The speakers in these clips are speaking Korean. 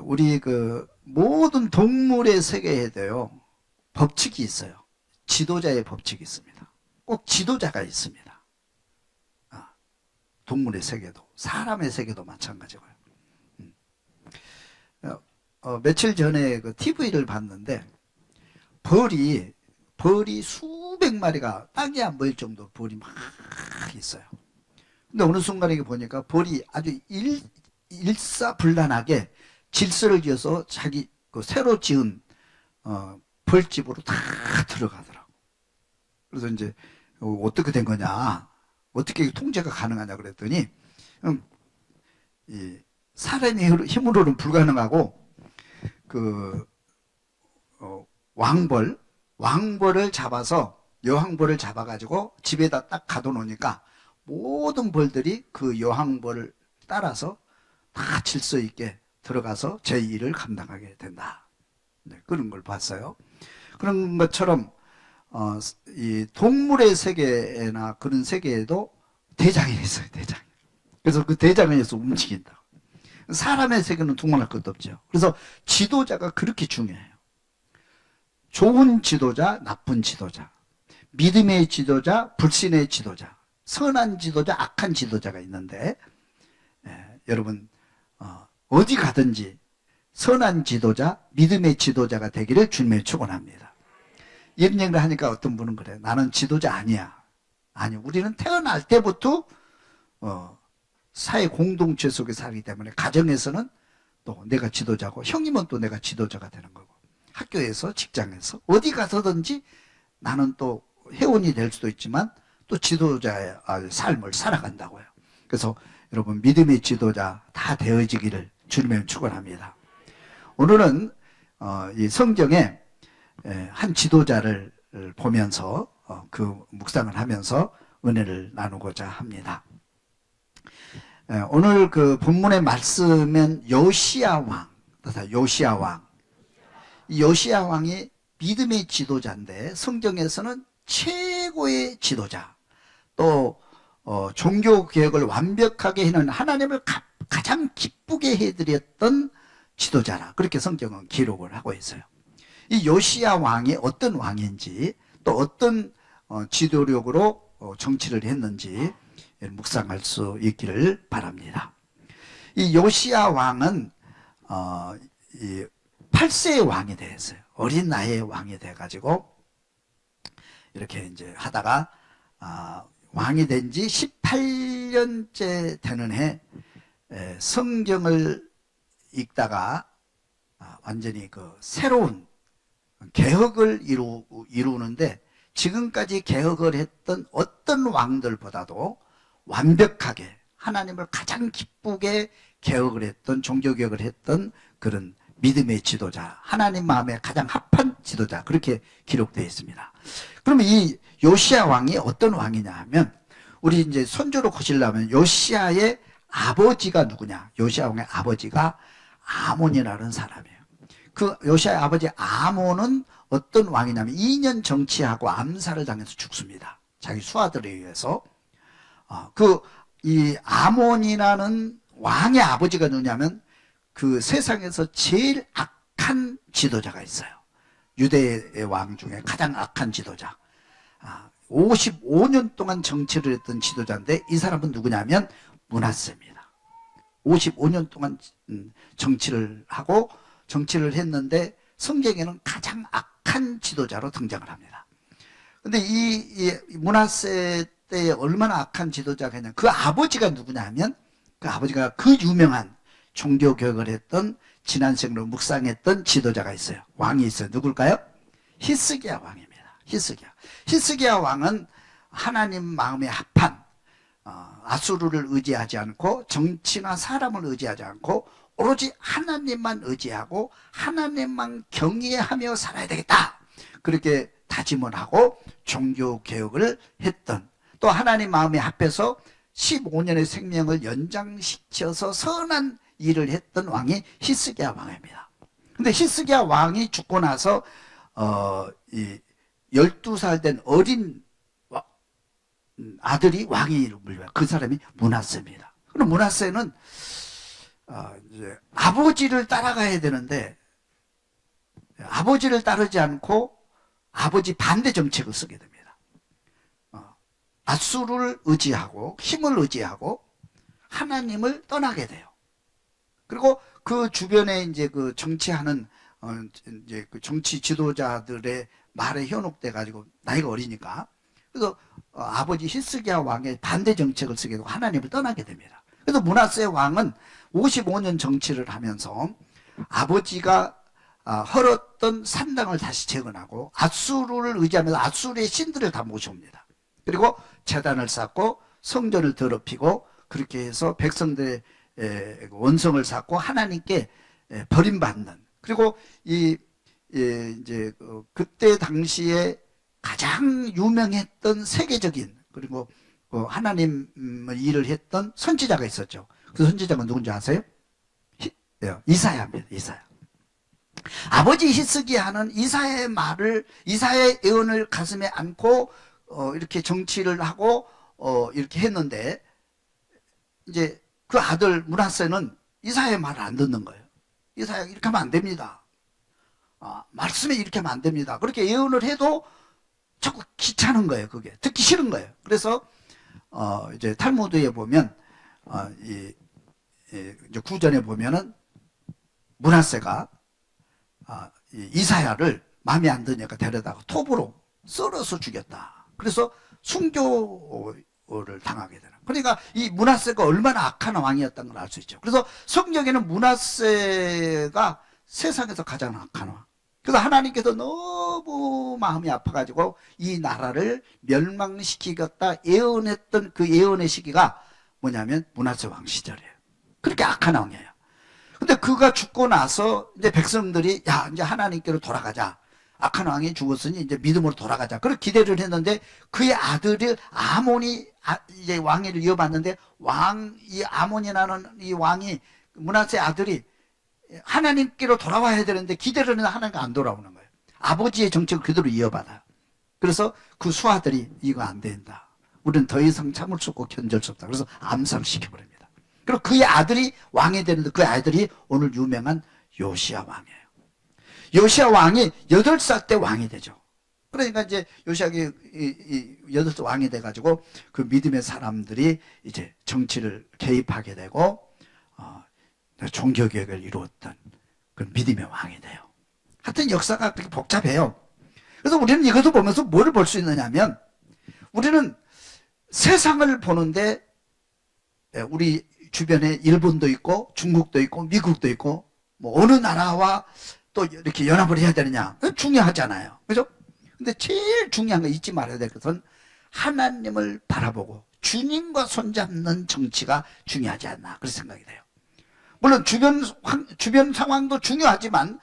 우리 그 모든 동물의 세계에도요, 법칙이 있어요. 지도자의 법칙이 있습니다. 꼭 지도자가 있습니다. 동물의 세계도, 사람의 세계도 마찬가지고요. 며칠 전에 그 TV를 봤는데, 벌이 수백 마리가 땅에 안 보일 정도 벌이 막 있어요. 근데 어느 순간에 보니까 벌이 아주 일사불란하게 질서를 지어서 자기 그 새로 지은 벌집으로 다 들어가더라고. 그래서 이제 어떻게 된 거냐, 어떻게 통제가 가능하냐 그랬더니 이 사람의 힘으로는 불가능하고 그 왕벌을 잡아서 여왕벌을 잡아가지고 집에다 딱 가둬놓으니까 모든 벌들이 그 여왕벌을 따라서 다 질서 있게 들어가서 제 일을 감당하게 된다. 네, 그런 걸 봤어요. 그런 것처럼 이 동물의 세계나 그런 세계에도 대장이 있어요. 대장. 그래서 그 대장에서 움직인다. 사람의 세계는 두말할 것도 없죠. 그래서 지도자가 그렇게 중요해요. 좋은 지도자, 나쁜 지도자, 믿음의 지도자, 불신의 지도자, 선한 지도자, 악한 지도자가 있는데, 여러분 어디 가든지 선한 지도자, 믿음의 지도자가 되기를 주님의 축원합니다. 이런 얘기를 하니까 어떤 분은 그래요. 나는 지도자 아니야. 아니, 우리는 태어날 때부터 사회 공동체 속에 살기 때문에 가정에서는 또 내가 지도자고, 형님은 또 내가 지도자가 되는 거고, 학교에서, 직장에서, 어디 가서든지 나는 또 회원이 될 수도 있지만 또 지도자의 삶을 살아간다고요. 그래서 여러분, 믿음의 지도자 다 되어지기를 주님의 축원합니다. 오늘은 이 성경에 한 지도자를 보면서 그 묵상을 하면서 은혜를 나누고자 합니다. 오늘 그 본문의 말씀은 요시야 왕, 요시야 왕. 이 요시야 왕이 믿음의 지도자인데 성경에서는 최고의 지도자, 또 종교 개혁을 완벽하게 해는 하나님을 가장 기쁘게 해드렸던 지도자라, 그렇게 성경은 기록을 하고 있어요. 이 요시야 왕이 어떤 왕인지, 또 어떤 지도력으로 정치를 했는지 묵상할 수 있기를 바랍니다. 이 요시야 왕은 8세의 왕이 되었어요. 어린 나이의 왕이 돼가지고 이렇게 이제 하다가 왕이 된 지 18년째 되는 해 성경을 읽다가 완전히 그 새로운 개혁을 이루는데, 지금까지 개혁을 했던 어떤 왕들보다도 완벽하게 하나님을 가장 기쁘게 개혁을 했던, 종교개혁을 했던 그런 믿음의 지도자, 하나님 마음에 가장 합한 지도자, 그렇게 기록되어 있습니다. 그러면 이 요시야 왕이 어떤 왕이냐 하면, 우리 이제 손주로 거시려면 요시야의 아버지가 누구냐? 요시야 왕의 아버지가 아몬이라는 사람이에요. 그 요시야의 아버지 아몬은 어떤 왕이냐면 2년 정치하고 암살을 당해서 죽습니다. 자기 수하들에 의해서. 이 아몬이라는 왕의 아버지가 누구냐면 그 세상에서 제일 악한 지도자가 있어요. 유대의 왕 중에 가장 악한 지도자. 55년 동안 정치를 했던 지도자인데, 이 사람은 누구냐면 므낫세입니다. 55년 동안 정치를 했는데 성경에는 가장 악한 지도자로 등장을 합니다. 근데 이 므낫세 때 얼마나 악한 지도자가 있냐, 그 아버지가 누구냐 하면, 그 아버지가 그 유명한 종교개혁을 했던, 지난 생으로 묵상했던 지도자가 있어요. 왕이 있어요. 누굴까요? 히스기야 왕입니다. 히스기야 왕은 하나님 마음에 합한, 아수르를 의지하지 않고 정치나 사람을 의지하지 않고 오로지 하나님만 의지하고 하나님만 경외하며 살아야 되겠다, 그렇게 다짐을 하고 종교개혁을 했던, 또 하나님 마음에 합해서 15년의 생명을 연장시켜서 선한 일을 했던 왕이 히스기야 왕입니다. 근데 히스기야 왕이 죽고 나서 12살 된 어린 아들이 왕위 물려요. 그 사람이 므낫세입니다. 그럼 므낫세는 이제 아버지를 따라가야 되는데 아버지를 따르지 않고 아버지 반대 정책을 쓰게 됩니다. 앗수르를 의지하고 힘을 의지하고 하나님을 떠나게 돼요. 그리고 그 주변에 이제 그 정치하는 이제 그 정치 지도자들의 말에 현혹돼 가지고 나이가 어리니까 그래서 아버지 히스기야 왕의 반대 정책을 쓰게 되고 하나님을 떠나게 됩니다. 그래서 므낫세 왕은 55년 정치를 하면서 아버지가 헐었던 산당을 다시 재건하고 앗수르를 의지하면서 앗수르의 신들을 다 모셔옵니다. 그리고 제단을 쌓고 성전을 더럽히고 그렇게 해서 백성들의 원성을 쌓고 하나님께 버림받는, 그리고 이제 그때 당시에 가장 유명했던 세계적인 그리고 하나님의 일을 했던 선지자가 있었죠. 그 선지자가 누군지 아세요? 이사야입니다. 이사야. 아버지 히스기야는 이사야의 말을, 이사야의 예언을 가슴에 안고 이렇게 정치를 하고 이렇게 했는데 이제 그 아들 므낫세는 이사야의 말을 안 듣는 거예요. 이사야 이렇게 하면 안 됩니다. 말씀에 이렇게 하면 안 됩니다. 그렇게 예언을 해도 자꾸 귀찮은 거예요. 그게 듣기 싫은 거예요. 그래서 이제 탈무드에 보면 이제 구전에 보면은 므낫세가 이사야를 마음에 안 드니까 데려다가 톱으로 썰어서 죽였다. 그래서 순교를 당하게 되는. 그러니까 이 므낫세가 얼마나 악한 왕이었던 걸 알 수 있죠. 그래서 성경에는 므낫세가 세상에서 가장 악한 왕. 그래서 하나님께서 너무 마음이 아파가지고 이 나라를 멸망시키겠다 예언했던 그 예언의 시기가 뭐냐면 므낫세 왕 시절이에요. 그렇게 악한 왕이에요. 근데 그가 죽고 나서 이제 백성들이 야, 이제 하나님께로 돌아가자. 악한 왕이 죽었으니 이제 믿음으로 돌아가자. 그렇게 기대를 했는데 그의 아들이 아몬이 이제 왕위를 이어받는데 이 아몬이라는 이 왕이 므낫세 아들이 하나님께로 돌아와야 되는데 기대를 했는데 하나님께 안 돌아오는 거예요. 아버지의 정책을 그대로 이어받아요. 그래서 그 수하들이 이거 안 된다. 우리는 더 이상 참을 수 없고 견딜 수 없다. 그래서 암살시켜버립니다. 그리고 그의 아들이 왕이 되는데 그 아들이 오늘 유명한 요시야 왕이에요. 요시야 왕이 8살 때 왕이 되죠. 그러니까 이제 요시야가 8살 왕이 돼가지고 그 믿음의 사람들이 이제 정치를 개입하게 되고 종교개혁을 이루었던 그 믿음의 왕이 돼요. 하여튼 역사가 그렇게 복잡해요. 그래서 우리는 이것을 보면서 뭐를 볼 수 있느냐면 우리는 세상을 보는데 우리 주변에 일본도 있고 중국도 있고 미국도 있고 뭐 어느 나라와 또 이렇게 연합을 해야 되느냐 중요하잖아요. 그죠? 근데 제일 중요한 거 잊지 말아야 될 것은 하나님을 바라보고 주님과 손잡는 정치가 중요하지 않나 그런 생각이 돼요. 물론 주변 상황도 중요하지만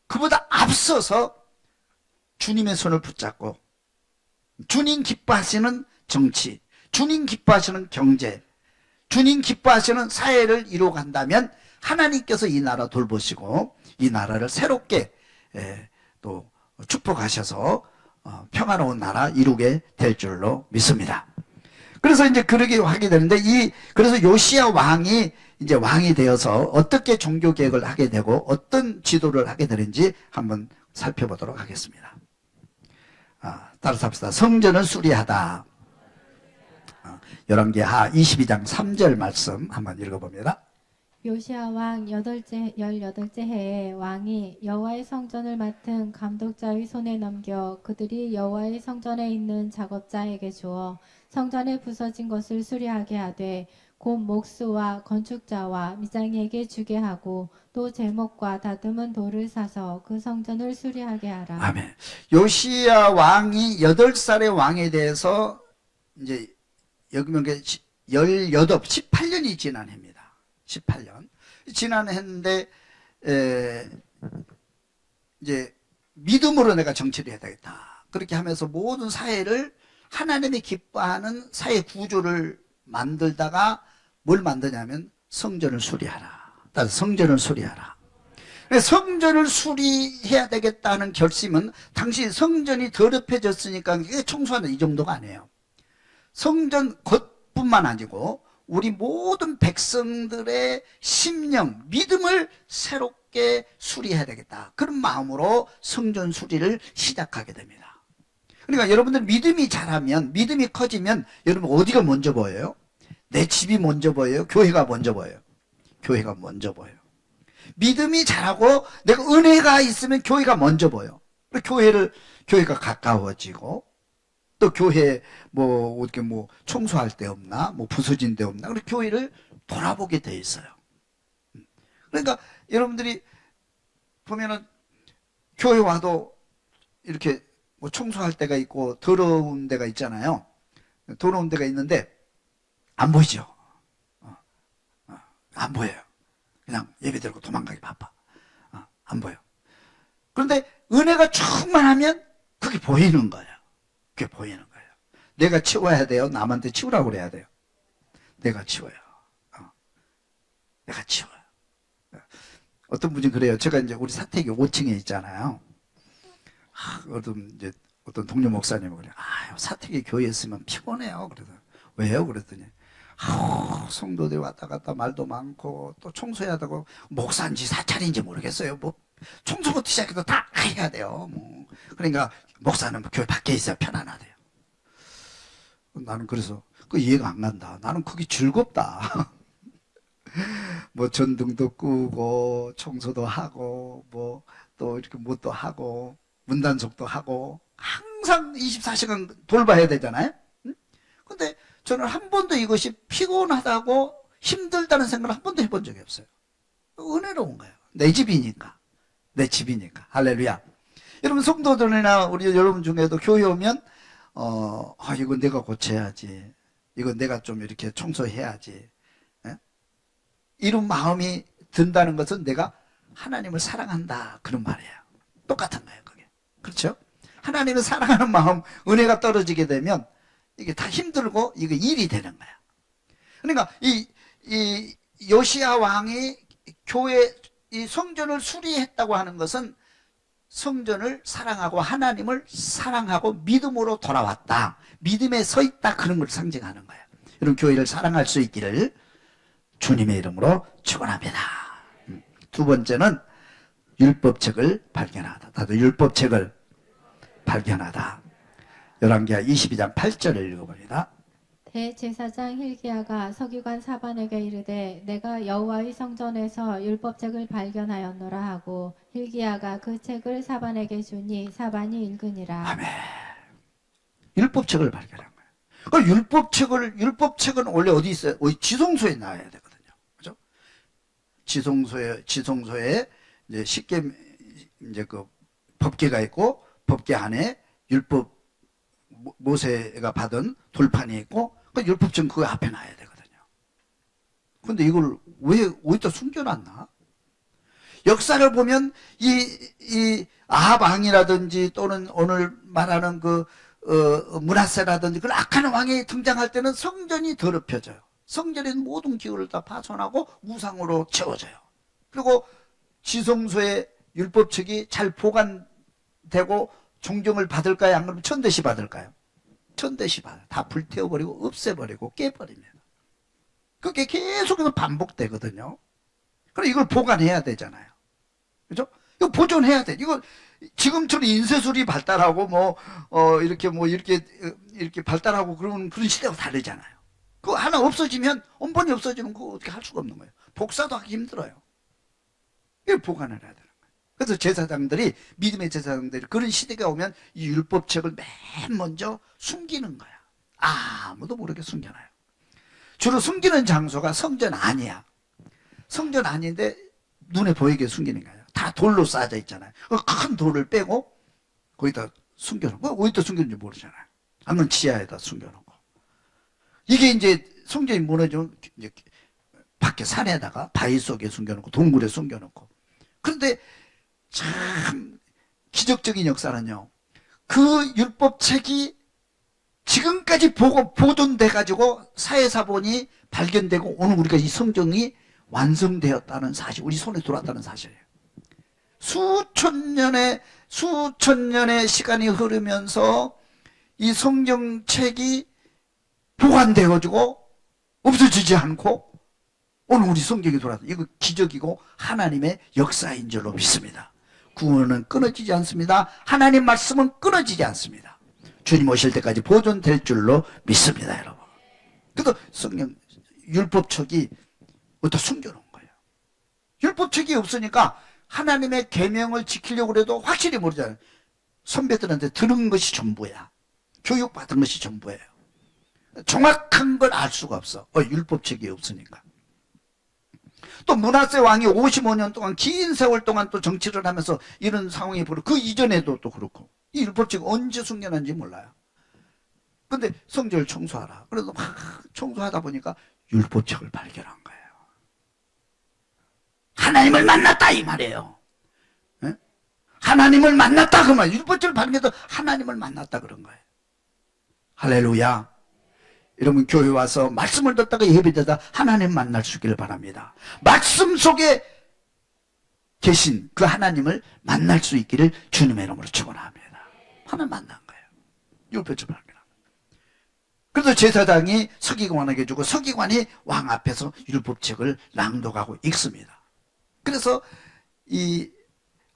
그보다 앞서서 주님의 손을 붙잡고 주님 기뻐하시는 정치, 주님 기뻐하시는 경제, 주님 기뻐하시는 사회를 이루어간다면 하나님께서 이 나라 돌보시고 이 나라를 새롭게 또 축복하셔서 평화로운 나라 이루게 될 줄로 믿습니다. 그래서 이제 그러게 하게 되는데 그래서 요시야 왕이 이제 왕이 되어서 어떻게 종교 개혁을 하게 되고 어떤 지도를 하게 되는지 한번 살펴보도록 하겠습니다. 따라서 합시다. 성전을 수리하다. 열왕기하 22장 3절 말씀 한번 읽어봅니다. 요시야 왕 18째 해에 왕이 여호와의 성전을 맡은 감독자의 손에 넘겨 그들이 여호와의 성전에 있는 작업자에게 주어 성전에 부서진 것을 수리하게 하되 곧 목수와 건축자와 미장이에게 주게 하고 또 제목과 다듬은 돌을 사서 그 성전을 수리하게 하라. 아멘. 요시야 왕이 8살의 왕에 대해서 이제 여기 보면 18년이 지난 해입니다. 18년. 지난 해인데, 이제, 믿음으로 내가 정치를 해야 되겠다. 그렇게 하면서 모든 사회를 하나님이 기뻐하는 사회 구조를 만들다가 뭘 만드냐면 성전을 수리하라. 성전을 수리하라. 성전을 수리해야 되겠다는 결심은 당시 성전이 더럽혀졌으니까 이게 청소하는 이 정도가 아니에요. 성전 겉뿐만 아니고 우리 모든 백성들의 심령, 믿음을 새롭게 수리해야 되겠다. 그런 마음으로 성전 수리를 시작하게 됩니다. 그러니까 여러분들 믿음이 자라면, 믿음이 커지면 여러분 어디가 먼저 보여요? 내 집이 먼저 보여요? 교회가 먼저 보여요? 교회가 먼저 보여요. 믿음이 자라고 내가 은혜가 있으면 교회가 먼저 보여. 교회가 가까워지고, 또 교회 어떻게 청소할 데 없나, 부서진 데 없나, 그리고 교회를 돌아보게 돼 있어요. 그러니까 여러분들이 보면은 교회 와도 이렇게 청소할 데가 있고 더러운 데가 있잖아요. 더러운 데가 있는데 안 보이죠. 안 보여요. 그냥 예배 드리고 도망가기 바빠. 안 보여. 그런데 은혜가 충만하면 그게 보이는 거예요. 그게 보이는 거예요. 내가 치워야 돼요? 남한테 치우라고 그래야 돼요? 내가 치워요. 내가 치워요. 어떤 분이 그래요. 제가 이제 우리 사택이 5층에 있잖아요. 어떤 동료 목사님은 그래요. 사택이 교회에 있으면 피곤해요. 그래서 왜요? 그랬더니 성도들이 왔다 갔다 말도 많고 또 청소해야 되고, 목사인지 사찰인지 모르겠어요. 청소부터 시작해서 다 해야 돼요. 그러니까 목사는 교회 밖에 있어야 편안하대요. 나는 그래서 그 이해가 안 간다. 나는 그게 즐겁다. 전등도 끄고 청소도 하고 또 이렇게 뭣도 하고 문단속도 하고 항상 24시간 돌봐야 되잖아요. 근데 저는 한 번도 이것이 피곤하다고 힘들다는 생각을 한 번도 해본 적이 없어요. 은혜로운 거예요. 내 집이니까. 내 집이니까. 할렐루야. 여러분 성도들이나 우리 여러분 중에도 교회 오면 이건 내가 고쳐야지. 이건 내가 좀 이렇게 청소해야지. 이런 마음이 든다는 것은 내가 하나님을 사랑한다, 그런 말이에요. 똑같은 거예요, 그게. 그렇죠? 하나님을 사랑하는 마음, 은혜가 떨어지게 되면 이게 다 힘들고 이게 일이 되는 거야. 그러니까 이 요시야 왕이 이 성전을 수리했다고 하는 것은 성전을 사랑하고 하나님을 사랑하고 믿음으로 돌아왔다, 믿음에 서 있다, 그런 걸 상징하는 거예요. 여러분 교회를 사랑할 수 있기를 주님의 이름으로 축원합니다. 두 번째는 율법책을 발견하다. 나도 율법책을 발견하다. 열왕기하 22장 8절을 읽어봅니다. 대제사장 힐기야가 서기관 사반에게 이르되 내가 여호와의 성전에서 율법책을 발견하였노라 하고, 힐기야가 그 책을 사반에게 주니 사반이 읽으니라. 아멘. 율법책을 발견한 거예요. 율법책은 원래 어디 있어요? 지성소에 놔야 되거든요. 그죠? 지성소에 이제 쉽게 이제 그 법궤가 있고, 법궤 안에 율법, 모세가 받은 돌판이 있고, 그 율법책은 그 앞에 놔야 되거든요. 근데 이걸 왜 어디다 숨겨놨나? 역사를 보면 이 아합 왕이라든지 또는 오늘 말하는 므낫세라든지 그런 악한 왕이 등장할 때는 성전이 더럽혀져요. 성전의 모든 기구를 다 파손하고 우상으로 채워져요. 그리고 지성소의 율법책이 잘 보관되고 존경을 받을까요? 안 그러면 천대시 받을까요? 천대시 받아요. 다 불태워버리고 없애버리고 깨버립니다. 그게 계속해서 반복되거든요. 그럼 이걸 보관해야 되잖아요. 그죠? 이거 보존해야 돼. 이거 지금처럼 인쇄술이 발달하고 이렇게 발달하고 그런 시대가 다르잖아요. 그거 하나 없어지면, 원본이 없어지면 그거 어떻게 할 수가 없는 거예요. 복사도 하기 힘들어요. 이걸 보관을 해야 되는 거예요. 그래서 믿음의 제사장들이 그런 시대가 오면 이 율법책을 맨 먼저 숨기는 거야. 아무도 모르게 숨겨놔요. 주로 숨기는 장소가 성전 아니야. 성전 아닌데 눈에 보이게 숨기는 거예요. 다 돌로 쌓여져 있잖아요. 큰 돌을 빼고 거기다 숨겨놓고, 어디다 숨겼는지 모르잖아요. 아니면 지하에다 숨겨놓고. 이게 이제 성전이 무너지면 이제 밖에 산에다가 바위 속에 숨겨놓고 동굴에 숨겨놓고. 그런데 참 기적적인 역사는요, 그 율법책이 지금까지 보존돼 가지고 사회사본이 발견되고 오늘 우리가 이 성경이 완성되었다는 사실, 우리 손에 들어왔다는 사실이에요. 수천 년의 시간이 흐르면서 이 성경책이 보관되어지고 없어지지 않고 오늘 우리 성경이 돌아서 이거 기적이고 하나님의 역사인 줄로 믿습니다. 구원은 끊어지지 않습니다. 하나님 말씀은 끊어지지 않습니다. 주님 오실 때까지 보존될 줄로 믿습니다, 여러분. 그래도 성경 율법책이 어디다 숨겨놓은 거예요. 율법책이 없으니까 하나님의 계명을 지키려고 해도 확실히 모르잖아요. 선배들한테 들은 것이 전부야. 교육받은 것이 전부예요. 정확한 걸 알 수가 없어. 율법책이 없으니까. 또 므낫세 왕이 55년 동안 긴 세월 동안 또 정치를 하면서 이런 상황이 벌어. 그 이전에도 또 그렇고. 이 율법책 언제 숨겨놨는지 몰라요. 근데 성전을 청소하라. 그래서 막 청소하다 보니까 율법책을 발견한 거예요. 하나님을 만났다 이 말이에요. 예? 하나님을 만났다 그 말. 율법책을 발견해서 하나님을 만났다 그런 거예요. 할렐루야. 여러분 교회 와서 말씀을 듣다가 예배되다 하나님 만날 수 있기를 바랍니다. 말씀 속에 계신 그 하나님을 만날 수 있기를 주님의 이름으로 축원합니다. 하나님 만난 거예요. 율법책을 발견한 거예요. 그래서 제사장이 서기관에게 주고 서기관이 왕 앞에서 율법책을 낭독하고 읽습니다. 그래서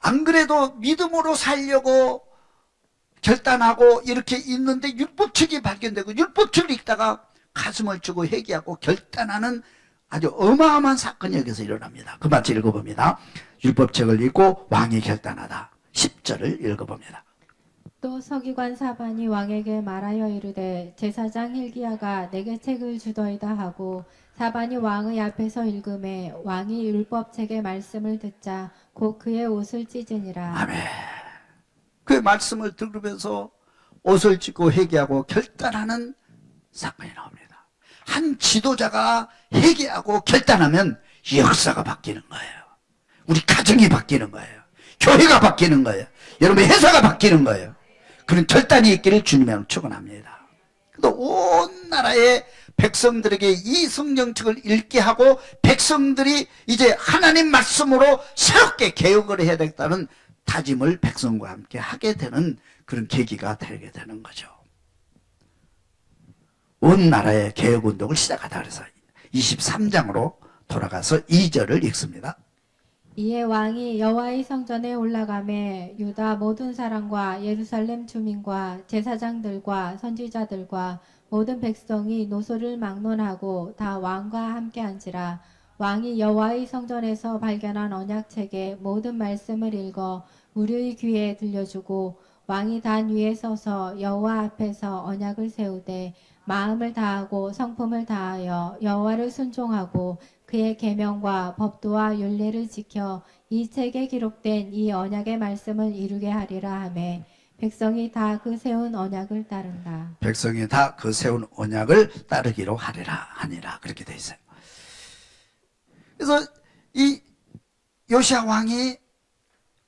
안 그래도 믿음으로 살려고 결단하고 이렇게 있는데 율법책이 발견되고 율법책을 읽다가 가슴을 주고 회개하고 결단하는 아주 어마어마한 사건이 여기서 일어납니다. 그 마치 읽어봅니다. 율법책을 읽고 왕이 결단하다. 10절을 읽어봅니다. 또 서기관 사반이 왕에게 말하여 이르되 제사장 hil기야가 내게 책을 주더이다 하고 사반이 왕의 앞에서 읽음에 왕이 율법책의 말씀을 듣자 곧 그의 옷을 찢으니라. 아멘. 그 말씀을 들으면서 옷을 찢고 회개하고 결단하는 사건이 나옵니다. 한 지도자가 회개하고 결단하면 역사가 바뀌는 거예요. 우리 가정이 바뀌는 거예요. 교회가 바뀌는 거예요. 여러분의 회사가 바뀌는 거예요. 그런 결단이 있기를 주님의 축원합니다. 또 온 나라의 백성들에게 이 성경책을 읽게 하고 백성들이 이제 하나님 말씀으로 새롭게 개혁을 해야 되겠다는 다짐을 백성과 함께 하게 되는 그런 계기가 되게 되는 거죠. 온 나라의 개혁운동을 시작하다 그래서 23장으로 돌아가서 2절을 읽습니다. 이에 왕이 여호와의 성전에 올라가매 유다 모든 사람과 예루살렘 주민과 제사장들과 선지자들과 모든 백성이 노소를 막론하고 다 왕과 함께 앉으라. 왕이 여호와의 성전에서 발견한 언약책의 모든 말씀을 읽어 우리의 귀에 들려주고 왕이 단 위에 서서 여호와 앞에서 언약을 세우되 마음을 다하고 성품을 다하여 여호와를 순종하고 그의 계명과 법도와 율례를 지켜 이 책에 기록된 이 언약의 말씀을 이루게 하리라 하매 백성이 다 그 세운 언약을 따른다. 백성이 다 그 세운 언약을 따르기로 하니라 그렇게 돼 있어요. 그래서 이 요시야 왕이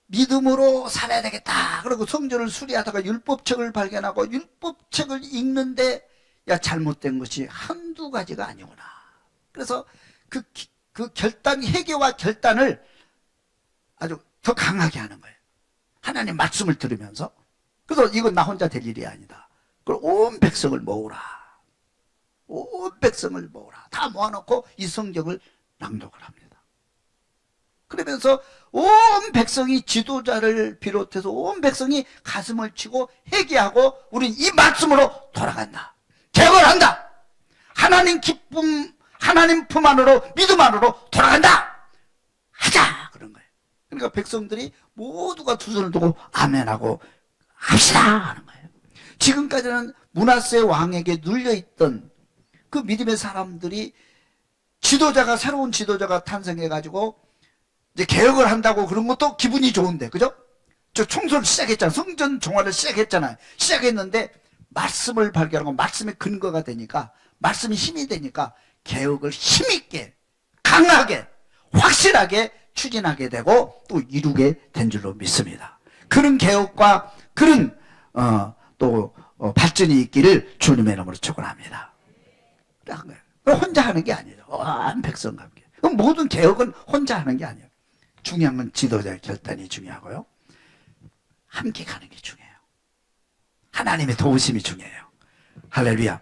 믿음으로 살아야 되겠다. 그리고 성전을 수리하다가 율법책을 발견하고 율법책을 읽는데 야 잘못된 것이 한두 가지가 아니구나. 그래서 그 결단, 회개와 결단을 아주 더 강하게 하는 거예요. 하나님 말씀을 들으면서. 그래서 이건 나 혼자 될 일이 아니다. 그걸 온 백성을 모으라. 온 백성을 모으라. 다 모아놓고 이 성경을 낭독을 합니다. 그러면서 온 백성이 지도자를 비롯해서 온 백성이 가슴을 치고 회개하고 우리는 이 말씀으로 돌아간다. 개혁을 한다. 하나님 기쁨, 하나님 품 안으로 믿음 안으로 돌아간다. 하자 그런 거예요. 그러니까 백성들이 모두가 두 손을 두고 아멘하고 합시다 하는 거예요. 지금까지는 므낫세 왕에게 눌려있던 그 믿음의 사람들이 지도자가 새로운 지도자가 탄생해가지고 이제 개혁을 한다고 그런 것도 기분이 좋은데 그죠? 저 청소를 시작했잖아. 성전 종화를 시작했잖아요. 시작했는데 말씀을 발견하고 말씀의 근거가 되니까 말씀이 힘이 되니까 개혁을 힘있게 강하게 확실하게 추진하게 되고 또 이루게 된 줄로 믿습니다. 그런 개혁과 그런 발전이 있기를 주님의 이름으로 축원합니다. 혼자 하는 게 아니에요. 온 백성과 함께. 모든 개혁은 혼자 하는 게 아니에요. 중요한 건 지도자의 결단이 중요하고요. 함께 가는 게 중요해요. 하나님의 도우심이 중요해요. 할렐루야.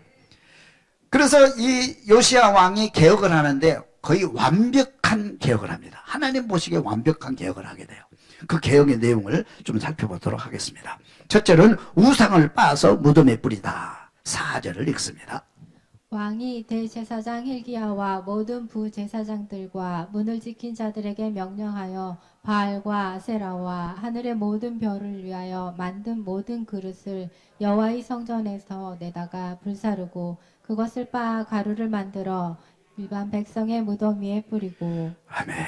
그래서 이 요시야 왕이 개혁을 하는데 거의 완벽한 개혁을 합니다. 하나님 보시기에 완벽한 개혁을 하게 돼요. 그 개혁의 내용을 좀 살펴보도록 하겠습니다. 첫째는 우상을 빻아서 무덤에 뿌리다. 4절을 읽습니다. 왕이 대제사장 hil기야와 모든 부제사장들과 문을 지킨 자들에게 명령하여 바알과 아세라와 하늘의 모든 별을 위하여 만든 모든 그릇을 여호와의 성전에서 내다가 불사르고 그것을 빻아 가루를 만들어 일반 백성의 무덤 위에 뿌리고. 아멘.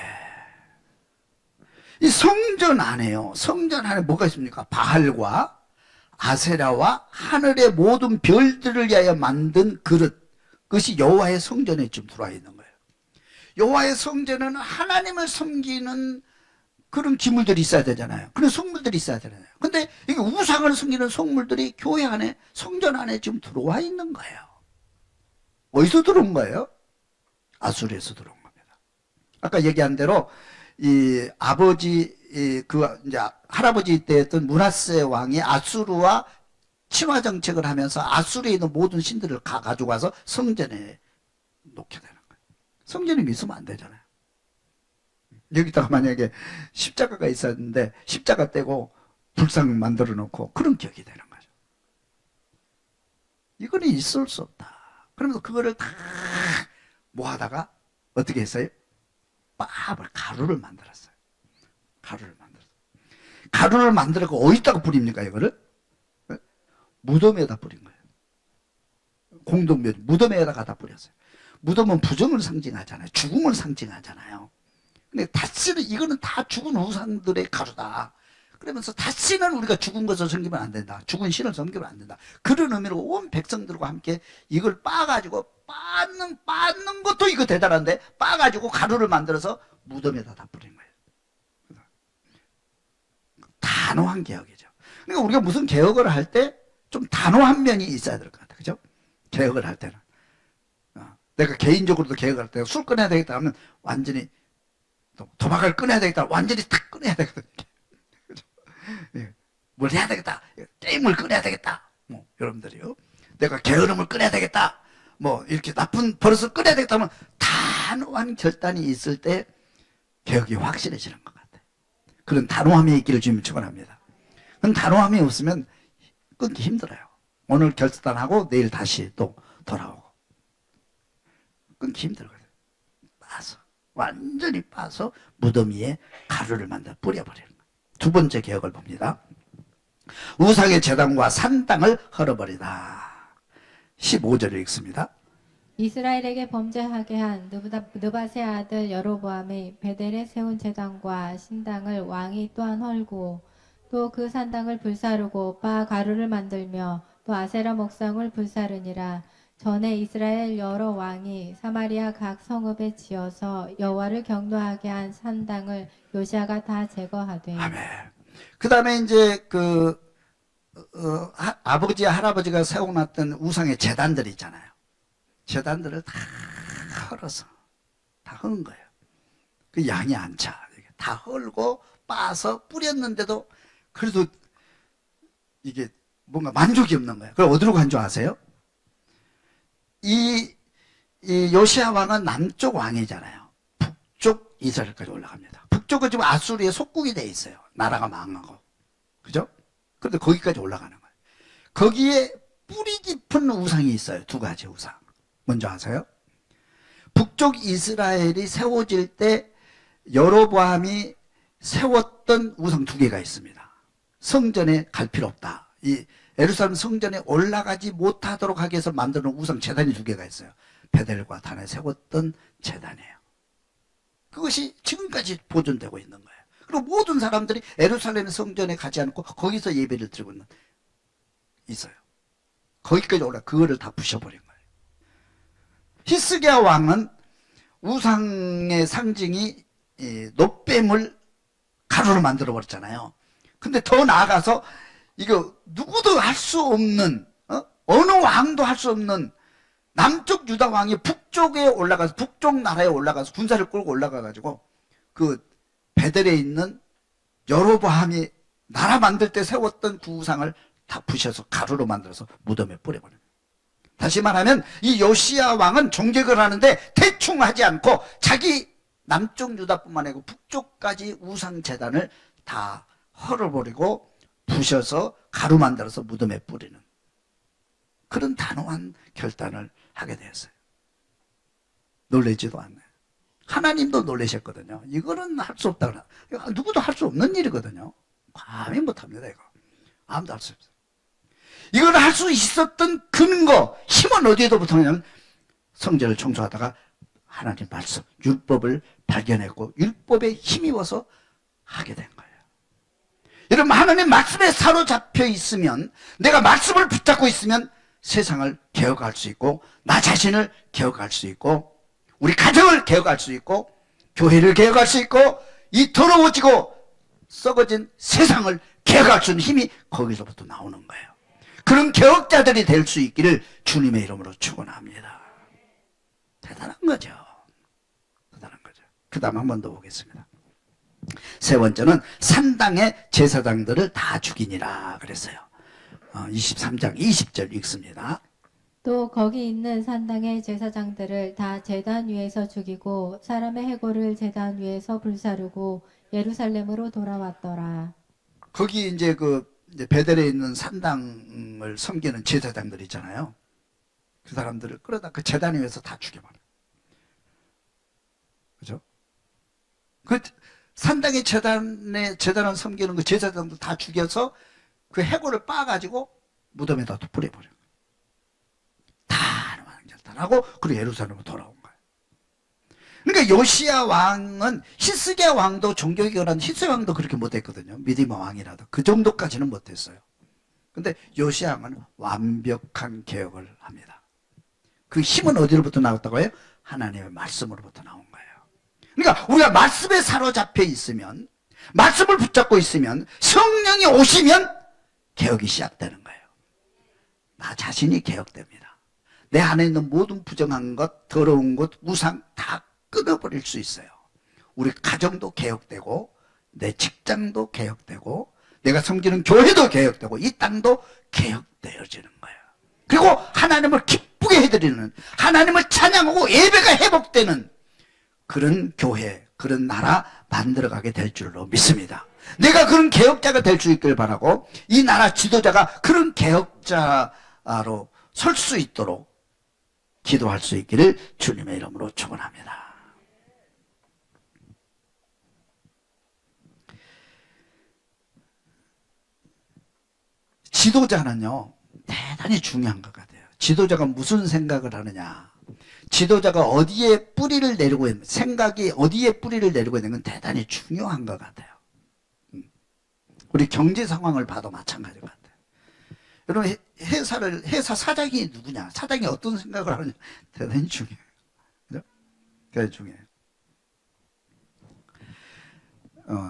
이 성전 안에요. 성전 안에 뭐가 있습니까? 바알과 아세라와 하늘의 모든 별들을 위하여 만든 그릇. 그것이 여호와의 성전에 좀 들어와 있는 거예요. 여호와의 성전에는 하나님을 섬기는 그런 기물들이 있어야 되잖아요. 그런 성물들이 있어야 되잖아요. 근데 이게 우상을 섬기는 성물들이 교회 안에, 성전 안에 지금 들어와 있는 거예요. 어디서 들어온 거예요? 아수르에서 들어온 겁니다. 아까 얘기한 대로 이 아버지 이제 할아버지 때 했던 므낫세 왕이 아수르와 친화 정책을 하면서 아수르에 있는 모든 신들을 가지고 와서 성전에 놓게 되는 거예요. 성전에 있으면 안 되잖아요. 여기다가 만약에 십자가가 있었는데 십자가 떼고 불상 만들어 놓고 그런 격이 되는 거죠. 이거는 있을 수 없다. 그러면서 그거를 다 모아다가 어떻게 했어요? 가루를 만들었어요. 가루를 만들었고 어디다가 뿌립니까 이거를? 무덤에다 뿌린 거예요. 공동묘 무덤에다 갖다 뿌렸어요. 무덤은 부정을 상징하잖아요. 죽음을 상징하잖아요. 근데 다시는 이거는 다 죽은 우상들의 가루다. 그러면서 다시는 우리가 죽은 것을 섬기면 안 된다. 죽은 신을 섬기면 안 된다. 그런 의미로 온 백성들과 함께 이걸 빻아가지고 빻는 것도 이거 대단한데 빻아가지고 가루를 만들어서 무덤에다 다 뿌린 거예요. 단호한 개혁이죠. 그러니까 우리가 무슨 개혁을 할 때 좀 단호한 면이 있어야 될 것 같아요. 그죠? 개혁을 할 때는. 내가 개인적으로도 개혁을 할 때 술 끊어야 되겠다 하면 완전히 도박을 끊어야 되겠다. 완전히 탁 끊어야 되거든요. 뭘 해야 되겠다. 게임을 끊어야 되겠다. 뭐, 여러분들이요. 내가 게으름을 끊어야 되겠다. 뭐, 이렇게 나쁜 버릇을 끊어야 되겠다 하면 단호한 결단이 있을 때 개혁이 확실해지는 것 같아요. 그런 단호함이 있기를 주님 축원합니다. 그런 단호함이 없으면 끊기 힘들어요. 오늘 결단하고 내일 다시 또 돌아오고. 끊기 힘들거든요. 완전히 빻아서 무덤 위에 가루를 만들어 뿌려버리는 거예요. 두 번째 개혁을 봅니다. 우상의 제단과 산당을 헐어버리다. 15절을 읽습니다. 이스라엘에게 범죄하게 한 느밧의 아들 여로보암이 베델에 세운 제단과 신당을 왕이 또한 헐고 또 그 산당을 불사르고 빻아 가루를 만들며 또 아세라 목상을 불사르니라. 전에 이스라엘 여러 왕이 사마리아 각 성읍에 지어서 여호와를 경노하게 한 산당을 요시아가 다 제거하되. 아멘. 그 다음에 이제 아버지 할아버지가 세워놨던 우상의 제단들 있잖아요. 제단들을 다 헐어서 다 헐은 거예요. 그 양이 안 차. 다 헐고 빻아서 뿌렸는데도 그래도 이게 뭔가 만족이 없는 거예요. 그럼 어디로 간 줄 아세요? 이 요시야 왕은 남쪽 왕이잖아요. 북쪽 이스라엘까지 올라갑니다. 북쪽은 지금 아수르의 속국이 돼 있어요. 나라가 망하고. 그죠? 그런데 거기까지 올라가는 거예요. 거기에 뿌리 깊은 우상이 있어요. 두 가지 우상. 먼저 아세요? 북쪽 이스라엘이 세워질 때 여로보암이 세웠던 우상 두 개가 있습니다. 성전에 갈 필요 없다. 이 예루살렘 성전에 올라가지 못하도록 하기 위해서 만드는 우상 제단이 두 개가 있어요. 베델과 단에 세웠던 제단이에요. 그것이 지금까지 보존되고 있는 거예요. 그리고 모든 사람들이 예루살렘 성전에 가지 않고 거기서 예배를 드리고 있어요. 거기까지 올라 그거를 다 부셔버린 거예요. 히스기야 왕은 우상의 상징이 놋뱀을 가루로 만들어 버렸잖아요. 근데 더 나아가서 이거 누구도 할 수 없는 어느 왕도 할 수 없는 남쪽 유다 왕이 북쪽에 올라가서 북쪽 나라에 올라가서 군사를 끌고 올라가 가지고 그 베델에 있는 여로보암이 나라 만들 때 세웠던 그 우상을 다 부셔서 가루로 만들어서 무덤에 뿌려버려요. 다시 말하면 이 요시야 왕은 종격을 하는데 대충 하지 않고 자기 남쪽 유다뿐만 아니고 북쪽까지 우상 제단을 다 헐어버리고 부셔서 가루 만들어서 무덤에 뿌리는 그런 단호한 결단을 하게 되었어요. 놀라지도 않네. 하나님도 놀라셨거든요. 이거는 할 수 없다. 누구도 할 수 없는 일이거든요. 감히 못합니다. 이거 아무도 할 수 없어요. 이걸 할 수 있었던 근거, 힘은 어디에서부터 오냐면 성전을 청소하다가 하나님 말씀, 율법을 발견했고 율법에 힘입어서 하게 된 거예요. 여러분, 하나님 말씀에 사로잡혀 있으면, 내가 말씀을 붙잡고 있으면 세상을 개혁할 수 있고, 나 자신을 개혁할 수 있고, 우리 가정을 개혁할 수 있고, 교회를 개혁할 수 있고, 이 더러워지고 썩어진 세상을 개혁할 수 있는 힘이 거기서부터 나오는 거예요. 그런 개혁자들이 될 수 있기를 주님의 이름으로 축원합니다. 대단한 거죠. 대단한 거죠. 그 다음 한 번 더 보겠습니다. 세 번째는 산당의 제사장들을 다 죽이니라 그랬어요. 23장 20절 읽습니다. 또 거기 있는 산당의 제사장들을 다 제단 위에서 죽이고 사람의 해골을 제단 위에서 불사르고 예루살렘으로 돌아왔더라. 거기 이제 이제 베델에 있는 산당을 섬기는 제사장들 있잖아요. 그 사람들을 끌어다 그 제단 위에서 다 죽여버려요. 그죠? 그 산당의 제단을 섬기는 그 제사장도 다 죽여서 그 해골을 빻아가지고 무덤에다 뿌려버려요. 다 결단하고 그리고 예루살렘으로 돌아온 거예요. 그러니까 요시야 왕은 히스기야 왕도 종교개혁을 히스기야 왕도 그렇게 못했거든요. 미디마 왕이라도 그 정도까지는 못했어요. 근데 요시야 왕은 완벽한 개혁을 합니다. 그 힘은 어디로부터 나왔다고 해요? 하나님의 말씀으로부터 나온 거예요. 그러니까 우리가 말씀에 사로잡혀 있으면, 말씀을 붙잡고 있으면, 성령이 오시면 개혁이 시작되는 거예요. 나 자신이 개혁됩니다. 내 안에 있는 모든 부정한 것, 더러운 것, 우상 다 끊어버릴 수 있어요. 우리 가정도 개혁되고, 내 직장도 개혁되고, 내가 섬기는 교회도 개혁되고, 이 땅도 개혁되어지는 거예요. 그리고 하나님을 기쁘게 해드리는, 하나님을 찬양하고 예배가 회복되는 그런 교회, 그런 나라 만들어가게 될 줄로 믿습니다. 내가 그런 개혁자가 될 수 있길 바라고, 이 나라 지도자가 그런 개혁자로 설 수 있도록 기도할 수 있기를 주님의 이름으로 축원합니다. 지도자는요, 대단히 중요한 것 같아요. 지도자가 무슨 생각을 하느냐, 지도자가 어디에 뿌리를 내리고 있는, 생각이 어디에 뿌리를 내리고 있는 건 대단히 중요한 것 같아요. 우리 경제 상황을 봐도 마찬가지 같아요. 여러분, 회사 사장이 누구냐, 사장이 어떤 생각을 하느냐, 대단히 중요해요. 그죠? 대단히 중요해요.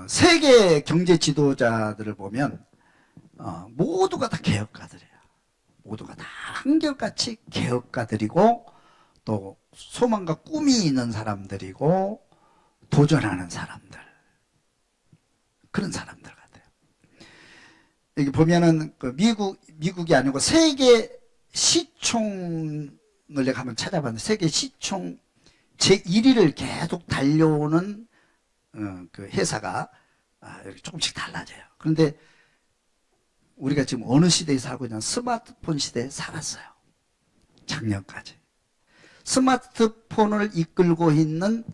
세계 경제 지도자들을 보면, 모두가 다 개혁가들이에요. 모두가 다 한결같이 개혁가들이고, 또 소망과 꿈이 있는 사람들이고 도전하는 사람들, 그런 사람들 같아요. 여기 보면은 그 미국이 아니고 세계 시총을 내가 한번 찾아봤는데, 세계 시총 제1위를 계속 달려오는 그 회사가 이렇게 조금씩 달라져요. 그런데 우리가 지금 어느 시대에 살고 있냐면 스마트폰 시대에 살았어요. 작년까지. 스마트폰을 이끌고 있는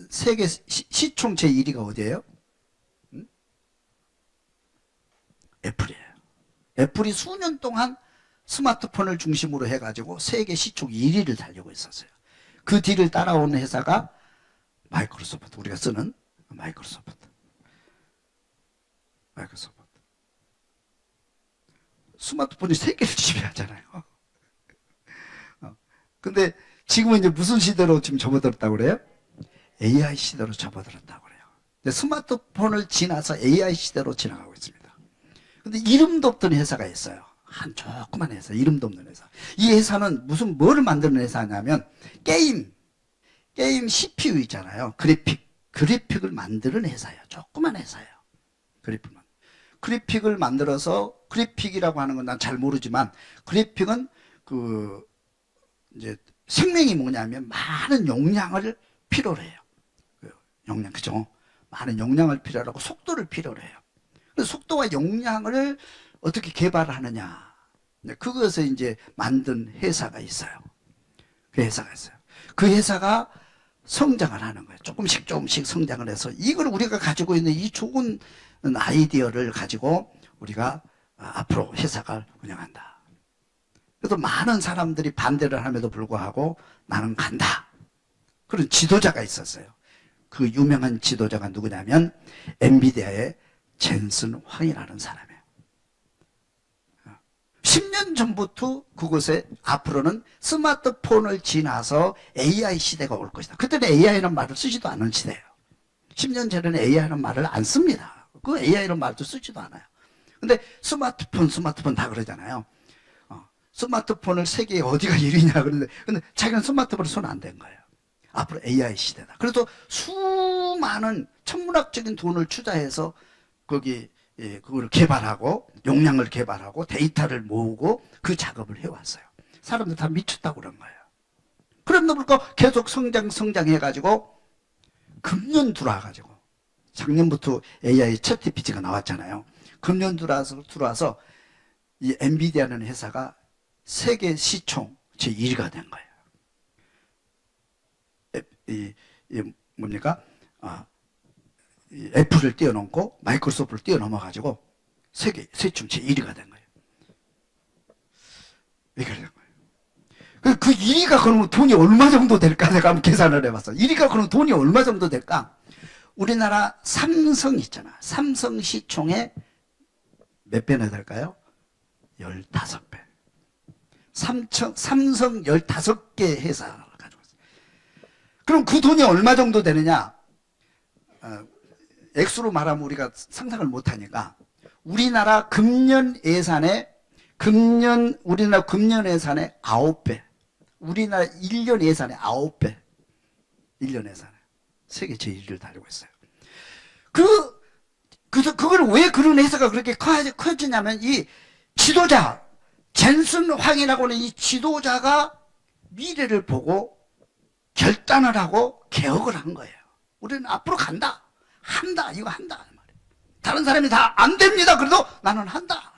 세계 시총 제1위가 어디예요? 애플이에요. 애플이 수년 동안 스마트폰을 중심으로 해가지고 세계 시총 1위를 달리고 있었어요. 그 뒤를 따라오는 회사가 마이크로소프트, 우리가 쓰는 마이크로소프트. 스마트폰이 세계를 지배하잖아요. 근데 지금은 이제 무슨 시대로 지금 접어들었다고 그래요? AI 시대로 접어들었다고 그래요. 스마트폰을 지나서 AI 시대로 지나가고 있습니다. 근데 이름도 없던 회사가 있어요. 한 조그만 회사, 이름도 없는 회사. 이 회사는 뭐를 만드는 회사냐면, 게임 CPU 있잖아요. 그래픽을 만드는 회사예요. 조그만 회사예요. 그래픽만. 그래픽을 만들어서, 그래픽이라고 하는 건 난 잘 모르지만, 그래픽은 이제 생명이 뭐냐면 많은 용량을 필요로 해요. 용량, 그죠? 많은 용량을 필요로 하고 속도를 필요로 해요. 그래서 속도와 용량을 어떻게 개발하느냐. 그것을 이제 만든 회사가 있어요. 그 회사가 있어요. 그 회사가 성장을 하는 거예요. 조금씩 조금씩 성장을 해서 이걸 우리가 가지고 있는 이 좋은 아이디어를 가지고 우리가 앞으로 회사가 운영한다. 그래서 많은 사람들이 반대를 함에도 불구하고 나는 간다. 그런 지도자가 있었어요. 그 유명한 지도자가 누구냐면 엔비디아의 젠슨 황이라는 사람이에요. 10년 전부터 그곳에 앞으로는 스마트폰을 지나서 AI 시대가 올 것이다. 그때는 AI라는 말을 쓰지도 않은 시대예요. 10년 전에는 AI라는 말을 안 씁니다. 그 AI라는 말도 쓰지도 않아요. 근데 스마트폰 다 그러잖아요. 스마트폰을 세계에 어디가 1위냐 그러는데, 근데 자기는 스마트폰에 손 안 댄 거예요. 앞으로 AI 시대다. 그래서 수많은 천문학적인 돈을 투자해서 그걸 개발하고 용량을 개발하고 데이터를 모으고 그 작업을 해왔어요. 사람들 다 미쳤다고 그런 거예요. 그런데 불구하고 계속 성장해가지고 금년 들어와가지고 작년부터 AI 챗GPT가 나왔잖아요. 금년 들어와서 이 엔비디아라는 회사가 세계 시총 제1위가 된 거예요. 뭡니까? 이 애플을 뛰어넘고 마이크로소프트를 뛰어넘어가지고 세계 시총 제1위가 된 거예요. 왜 그런 거예요? 그 1위가 그러면 돈이 얼마 정도 될까? 내가 한번 계산을 해봤어. 1위가 그러면 돈이 얼마 정도 될까? 우리나라 삼성 있잖아. 삼성 시총의 몇 배나 될까요? 15배. 삼성 15개 회사를 가지고 있어요. 그럼 그 돈이 얼마 정도 되느냐? 액수로 말하면 우리가 상상을 못하니까 우리나라 금년 예산의 9배, 우리나라 1년 예산의 9배, 1년 예산에 세계 제1위를 달리고 있어요. 그걸 왜 그런 회사가 그렇게 커지냐면 이 지도자, 젠슨 황이라고 하는 이 지도자가 미래를 보고 결단을 하고 개혁을 한 거예요. 우리는 앞으로 간다. 한다. 이거 한다. 다른 사람이 다 안 됩니다. 그래도 나는 한다.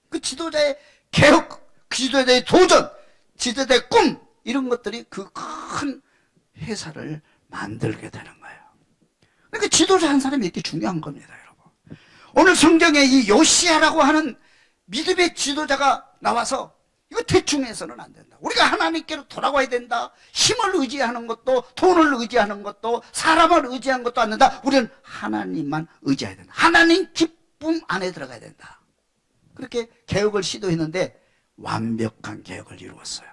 그 지도자의 개혁, 그 지도자의 도전, 지도자의 꿈, 이런 것들이 그 큰 회사를 만들게 되는 거예요. 그러니까 지도자 한 사람이 이렇게 중요한 겁니다, 여러분. 오늘 성경에 이 요시야라고 하는 믿음의 지도자가 나와서 이거 대충 해서는 안 된다. 우리가 하나님께로 돌아와야 된다. 힘을 의지하는 것도, 돈을 의지하는 것도, 사람을 의지하는 것도 안 된다. 우리는 하나님만 의지해야 된다. 하나님 기쁨 안에 들어가야 된다. 그렇게 개혁을 시도했는데 완벽한 개혁을 이루었어요.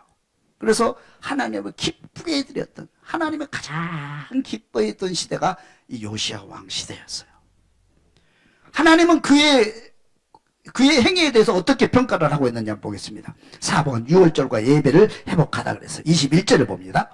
그래서 하나님을 기쁘게 해드렸던, 하나님을 가장 기뻐했던 시대가 이 요시야 왕 시대였어요. 하나님은 그의 행위에 대해서 어떻게 평가를 하고 있느냐 보겠습니다. 4번 유월절과 예배를 회복하다 그래서 21절을 봅니다.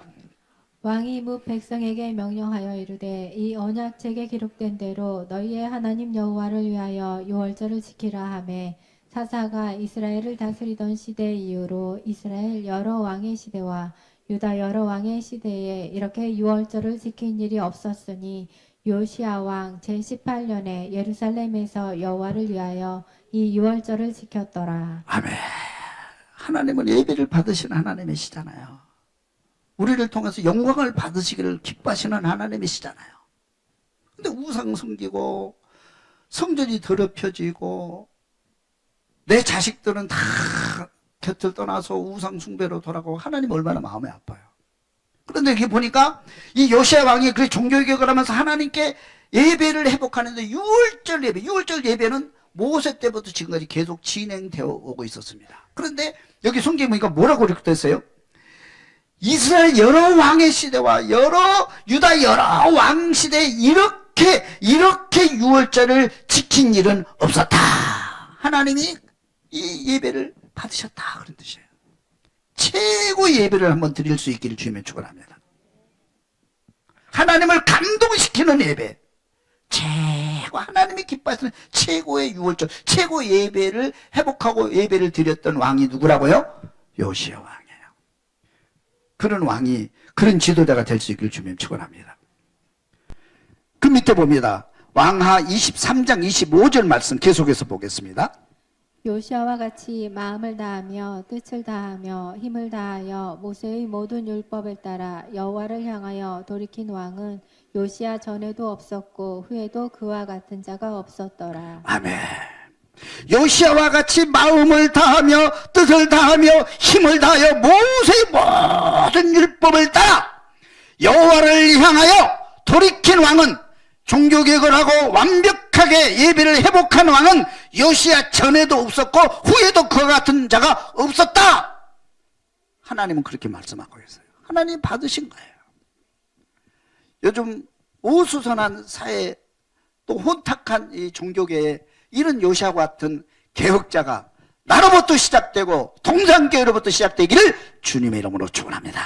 왕이 뭇 백성에게 명령하여 이르되 이 언약책에 기록된 대로 너희의 하나님 여호와를 위하여 유월절을 지키라 하매 사사가 이스라엘을 다스리던 시대 이후로 이스라엘 여러 왕의 시대와 유다 여러 왕의 시대에 이렇게 유월절을 지킨 일이 없었으니 요시야 왕 제18년에 예루살렘에서 여호와를 위하여 이 유월절을 지켰더라. 아멘. 하나님은 예배를 받으시는 하나님이시잖아요. 우리를 통해서 영광을 받으시기를 기뻐하시는 하나님이시잖아요. 근데 우상 섬기고 성전이 더럽혀지고 내 자식들은 다 곁을 떠나서 우상 숭배로 돌아가고 하나님 얼마나 마음이 아파요. 그런데 여기 보니까 이 요시야 왕이 그 종교개혁을 하면서 하나님께 예배를 회복하는데 유월절 예배는 모세 때부터 지금까지 계속 진행되어 오고 있었습니다. 그런데 여기 성경에 보니까 뭐라고 이렇게 됐어요? 이스라엘 여러 왕의 시대와 유다 여러 왕 시대에 이렇게 유월절을 지킨 일은 없었다. 하나님이 이 예배를 받으셨다. 그런 뜻이에요. 최고의 예배를 한번 드릴 수 있기를 주님의 축원합니다. 하나님을 감동시키는 예배, 최고의 기뻐하시고 하나님이 기뻐하시는 최고의 유월절, 최고 예배를 회복하고 예배를 드렸던 왕이 누구라고요? 요시야 왕이에요. 그런 왕이, 그런 지도자가 될 수 있기를 주님 축원합니다. 그 밑에 봅니다. 왕하 23장 25절 말씀 계속해서 보겠습니다. 요시아와 같이 마음을 다하며 뜻을 다하며 힘을 다하여 모세의 모든 율법을 따라 여호와를 향하여 돌이킨 왕은 요시아 전에도 없었고 후에도 그와 같은 자가 없었더라. 아멘. 요시아와 같이 마음을 다하며 뜻을 다하며 힘을 다하여 모세의 모든 율법을 따라 여호와를 향하여 돌이킨 왕은, 종교개혁을 하고 완벽하게 예배를 회복한 왕은 요시야 전에도 없었고 후에도 그와 같은 자가 없었다. 하나님은 그렇게 말씀하고 있어요. 하나님이 받으신 거예요. 요즘 우수선한 사회, 또 혼탁한 이 종교계에 이런 요시아와 같은 개혁자가 나로부터 시작되고 동산교회로부터 시작되기를 주님의 이름으로 축원합니다.